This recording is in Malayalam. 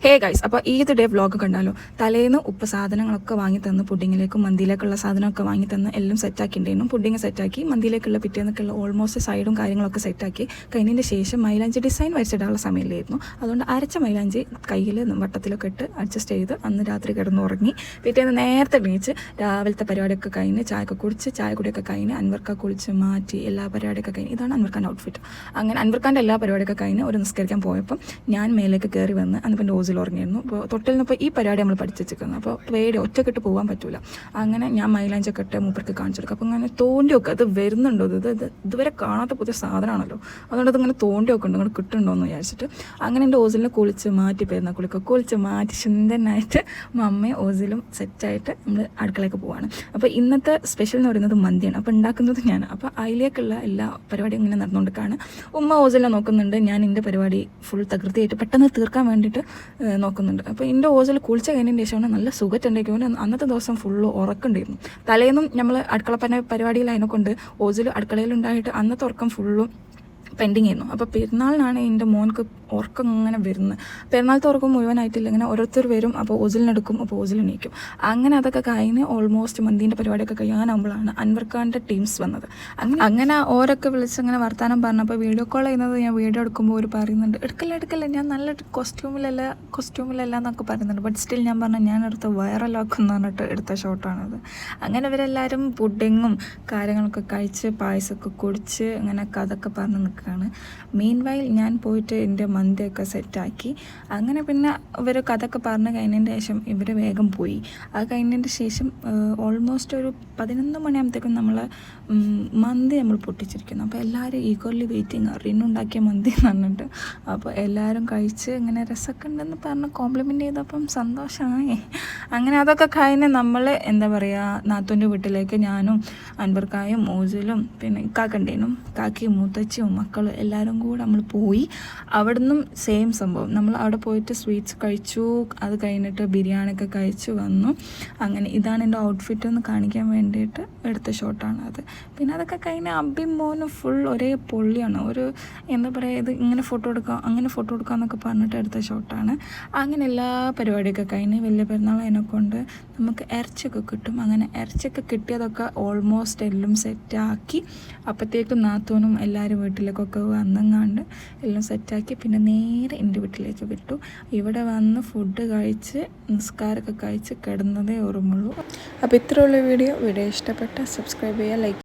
ഹേ ഗൈസ്, അപ്പോൾ ഈത് ഡേ വ്ളോഗ് കണ്ടാലോ. തലേന്ന് ഉപ്പ് സാധനങ്ങളൊക്കെ വാങ്ങി തന്ന് പുഡിങ്ങിലേക്കും മന്തിയിലേക്കുള്ള സാധനമൊക്കെ വാങ്ങി തന്ന് എല്ലാം സെറ്റാക്കിയിട്ടുണ്ടായിരുന്നു. പുഡിങ് സെറ്റാക്കി മന്തിയിലേക്കുള്ള പിറ്റേന്നൊക്കെയുള്ള ഓൾമോസ്റ്റ് സൈഡും കാര്യങ്ങളൊക്കെ സെറ്റാക്കി കഴിഞ്ഞതിന് ശേഷം മൈലാഞ്ചി ഡിസൈൻ വരച്ചിടാനുള്ള സമയമില്ലായിരുന്നു. അതുകൊണ്ട് അരച്ച മൈലാഞ്ചി കയ്യിൽ വട്ടത്തിലൊക്കെ ഇട്ട് അഡ്ജസ്റ്റ് ചെയ്ത് അന്ന് രാത്രി കിടന്നുറങ്ങി. പിറ്റേന്ന് നേരത്തെ എണീച്ച് രാവിലത്തെ പരിപാടിയൊക്കെ കഴിഞ്ഞ് ചായയൊക്കെ കുടിച്ച് ചായ കുടിയൊക്കെ കഴിഞ്ഞ് അൻവർക്ക കുളിച്ച് മാറ്റി എല്ലാ പരിപാടിയൊക്കെ കഴിഞ്ഞ് ഇതാണ് അൻവർഖാൻ്റെ ഔട്ട്ഫിറ്റ്. അങ്ങനെ അൻവർഖാൻ്റെ എല്ലാ പരിപാടിയൊക്കെ കഴിഞ്ഞ് ഒരു നിസ്കരിക്കാൻ പോയപ്പം ഞാൻ മേലേക്ക് കയറി വന്ന് അന്നിപ്പം ഡോസിൽ ഉറങ്ങിയിരുന്നു. അപ്പോൾ തൊട്ടിൽ നിന്നിപ്പോൾ ഈ പരിപാടി നമ്മൾ പഠിച്ചു വെച്ചിരിക്കുന്നത്. അപ്പോൾ പേടി ഒറ്റക്കിട്ട് പോകാൻ പറ്റില്ല. അങ്ങനെ ഞാൻ മൈലാഞ്ചൊക്കെ ഇട്ട് മൂപ്പർക്ക് കാണിച്ചു കൊടുക്കും. അപ്പോൾ അങ്ങനെ തോണ്ടി വെക്കുക, അത് വരുന്നുണ്ടോ, ഇതുവരെ കാണാത്ത പുതിയ സാധനമാണല്ലോ, അതുകൊണ്ട് അതിങ്ങനെ തോണ്ടി വെക്കുന്നുണ്ട്, ഇങ്ങനെ കിട്ടുന്നുണ്ടോ എന്ന് വിചാരിച്ചിട്ട് അങ്ങനെ എൻ്റെ ഓസിലിനെ കുളിച്ച് മാറ്റി പെരുന്നാൾ കുളിച്ച് മാറ്റി സുന്ദരനായിട്ട് മമ്മയും ഓസിലും സെറ്റായിട്ട് നമ്മൾ അടുക്കളയ്ക്ക് പോവാണ്. അപ്പോൾ ഇന്നത്തെ സ്പെഷ്യൽ എന്ന് പറയുന്നത് മന്തിയാണ്. അപ്പോൾ ഉണ്ടാക്കുന്നത് ഞാൻ. അപ്പോൾ അതിലേക്കുള്ള എല്ലാ പരിപാടിയും ഇങ്ങനെ നടന്നുകൊണ്ടിരിക്കുകയാണ്. ഉമ്മ ഓസിലെ നോക്കുന്നുണ്ട്, ഞാൻ എൻ്റെ പരിപാടി ഫുൾ തകൃതിയായിട്ട് പെട്ടെന്ന് തീർക്കാൻ വേണ്ടിയിട്ട് നോക്കുന്നുണ്ട്. അപ്പോൾ എൻ്റെ ഓസിൽ കുളിച്ച കഴിഞ്ഞതിന് ശേഷമാണ് നല്ല സുഖത്തുണ്ടായിരിക്കും. അന്നത്തെ ദിവസം ഫുള്ള് ഉറക്കണ്ടായിരുന്നു. തലേന്നും നമ്മൾ അടുക്കള പരിപാടിയിൽ അതിനെക്കൊണ്ട് ഓസിൽ അടുക്കളയിലുണ്ടായിട്ട് അന്നത്തെ ഉറക്കം ഫുള്ളും പെൻഡിങ് ആയിരുന്നു. അപ്പോൾ പെരുന്നാളിനാണ് എൻ്റെ മോൻക്ക് ഉറക്കം ഇങ്ങനെ വരുന്നത്. പെരുന്നാളത്തെ ഉറക്കം മുഴുവനായിട്ടില്ല, ഇങ്ങനെ ഓരോരുത്തർ വരും. അപ്പോൾ ഓസിലിനെടുക്കും, അപ്പോൾ ഓസിലിനേക്കും. അങ്ങനെ അതൊക്കെ കഴിഞ്ഞ് ഓൾമോസ്റ്റ് മന്തിൻ്റെ പരിപാടിയൊക്കെ കഴിയാനാകുമ്പോഴാണ് അൻവർഖാൻ്റെ ടീംസ് വന്നത്. അങ്ങനെ ഓരൊക്കെ വിളിച്ച് അങ്ങനെ വർത്താനം പറഞ്ഞപ്പോൾ വീഡിയോ കോൾ ചെയ്യുന്നത് ഞാൻ വീഡിയോ എടുക്കുമ്പോൾ അവർ പറയുന്നുണ്ട്, എടുക്കല്ല ഞാൻ നല്ല കോസ്റ്റ്യൂമിലല്ല എന്നൊക്കെ പറയുന്നുണ്ട്. ബട്ട് സ്റ്റിൽ ഞാൻ പറഞ്ഞു ഞാൻ എടുത്ത് വൈറലാക്കുമെന്ന് പറഞ്ഞിട്ട് എടുത്ത ഷോട്ടാണത്. അങ്ങനെ ഇവരെല്ലാവരും പുഡിങ്ങും കാര്യങ്ങളൊക്കെ കഴിച്ച് പായസമൊക്കെ കുടിച്ച് അങ്ങനെ കഥയൊക്കെ പറഞ്ഞ് നിൽക്കുകയാണ്. മീൻവൈൽ ഞാൻ പോയിട്ട് എൻ്റെ മന്തിയൊക്കെ സെറ്റാക്കി. അങ്ങനെ പിന്നെ ഇവർ കഥയൊക്കെ പറഞ്ഞ് കഴിഞ്ഞതിൻ്റെ ശേഷം ഇവർ വേഗം പോയി. അത് കഴിഞ്ഞതിൻ്റെ ശേഷം ഓൾമോസ്റ്റ് ഒരു 11 മണിയാകുമ്പോഴത്തേക്കും നമ്മൾ മന്തി നമ്മൾ പൊട്ടിച്ചിരിക്കുന്നു. അപ്പോൾ എല്ലാവരും ഈഗോർലി വെയിറ്റിങ്, റിന്നുണ്ടാക്കിയ മന്തി എന്ന് പറഞ്ഞിട്ട്. അപ്പോൾ എല്ലാവരും കഴിച്ച് ഇങ്ങനെ രസമൊക്കെ ഉണ്ടെന്ന് പറഞ്ഞ് കോംപ്ലിമെൻ്റ് ചെയ്തപ്പം സന്തോഷമായി. അങ്ങനെ അതൊക്കെ കഴിഞ്ഞ് നമ്മൾ എന്താ പറയുക, നാത്തൂൻ്റെ വീട്ടിലേക്ക് ഞാനും അൻവർക്കായും മോസിലും പിന്നെ കാക്കണ്ടേനും കാക്കിയും മൂത്തച്ചിയും മക്കളും എല്ലാവരും കൂടെ നമ്മൾ പോയി. അവിടുന്നും സെയിം സംഭവം, നമ്മൾ അവിടെ പോയിട്ട് സ്വീറ്റ്സ് കഴിച്ചു. അത് കഴിഞ്ഞിട്ട് ബിരിയാണിയൊക്കെ കഴിച്ച് വന്നു. അങ്ങനെ ഇതാണ് എൻ്റെ ഔട്ട്ഫിറ്റ് എന്ന് കാണിക്കാൻ വേണ്ടിയിട്ട് എടുത്ത ഷോട്ടാണ് അത്. പിന്നെ അതൊക്കെ കഴിഞ്ഞ് അബിയും മോനും ഫുൾ ഒരേ പൊള്ളിയാണ്. ഒരു എന്താ പറയുക, ഇത് ഇങ്ങനെ ഫോട്ടോ എടുക്കാം അങ്ങനെ ഫോട്ടോ എടുക്കാം എന്നൊക്കെ പറഞ്ഞിട്ട് എടുത്ത ഷോട്ടാണ്. അങ്ങനെ എല്ലാ പരിപാടിയൊക്കെ കഴിഞ്ഞ് വലിയ പെരുന്നാൾ അതിനെക്കൊണ്ട് നമുക്ക് ഇറച്ചിയൊക്കെ കിട്ടും. അങ്ങനെ ഇറച്ചിയൊക്കെ കിട്ടിയതൊക്കെ ഓൾമോസ്റ്റ് എല്ലാം സെറ്റാക്കി. അപ്പോഴത്തേക്കും നാത്തൂനും എല്ലാവരും വീട്ടിലേക്കൊക്കെ വന്നെങ്ങാണ്ട് എല്ലാം സെറ്റാക്കി പിന്നെ നേരെ എൻ്റെ വീട്ടിലേക്ക് വിട്ടു. ഇവിടെ വന്ന് ഫുഡ് കഴിച്ച് നിസ്കാരമൊക്കെ കഴിച്ച് കിടന്നതേ ഓർമ്മയുള്ളൂ. അപ്പോൾ ഇത്രയുള്ള വീഡിയോ ഇഷ്ടപ്പെട്ട സബ്സ്ക്രൈബ് ചെയ്യുക, ലൈക്ക്